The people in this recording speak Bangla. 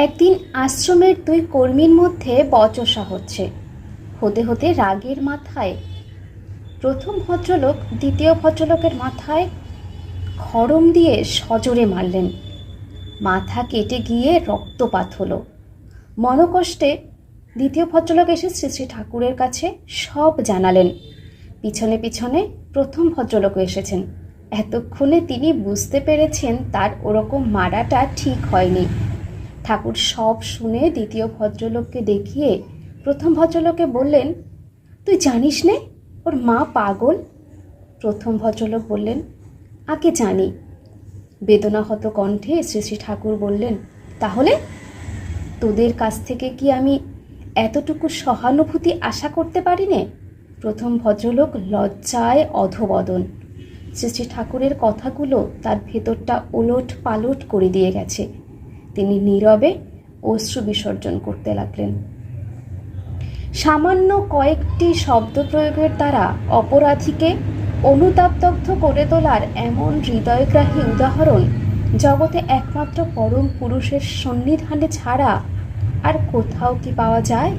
একদিন আশ্রমের দুই কর্মীর মধ্যে বচসা হচ্ছে। হতে হতে রাগের মাথায় প্রথম ভদ্রলোক দ্বিতীয় ভদ্রলোকের মাথায় খড়ম দিয়ে সজোরে মারলেন। মাথা কেটে গিয়ে রক্তপাত হলো। মনকষ্টে দ্বিতীয় ভদ্রলোক এসে শ্রী শ্রী ঠাকুরের কাছে সব জানালেন। পিছনে পিছনে প্রথম ভদ্রলোকও এসেছেন। এতক্ষণে তিনি বুঝতে পেরেছেন তার ওরকম মারাটা ঠিক হয়নি। ঠাকুর সব শুনে দ্বিতীয় ভদ্রলোককে দেখিয়ে প্রথম ভদ্রলোককে বললেন, তুই জানিস নে ওর মা পাগল? প্রথম ভদ্রলোক বললেন, আগে জানি। বেদনাহত কণ্ঠে শ্রী শ্রী ঠাকুর বললেন, তাহলে তোদের কাছ থেকে কি আমি এতটুকু সহানুভূতি আশা করতে পারি নে? প্রথম ভদ্রলোক লজ্জায় অধোবদন। শ্রী শ্রী ঠাকুরের কথাগুলো তার ভেতরটা ওলট পালট করে দিয়ে গেছে। তিনি নীরবে অশ্রু বিসর্জন করতে লাগলেন। সামান্য কয়েকটি শব্দ প্রয়োগের দ্বারা অপরাধীকে অনুতাপদগ্ধ করে তোলার এমন হৃদয়গ্রাহী উদাহরণ জগতে একমাত্র পরম পুরুষের সন্নিধানে ছাড়া আর কোথাও কি পাওয়া যায়?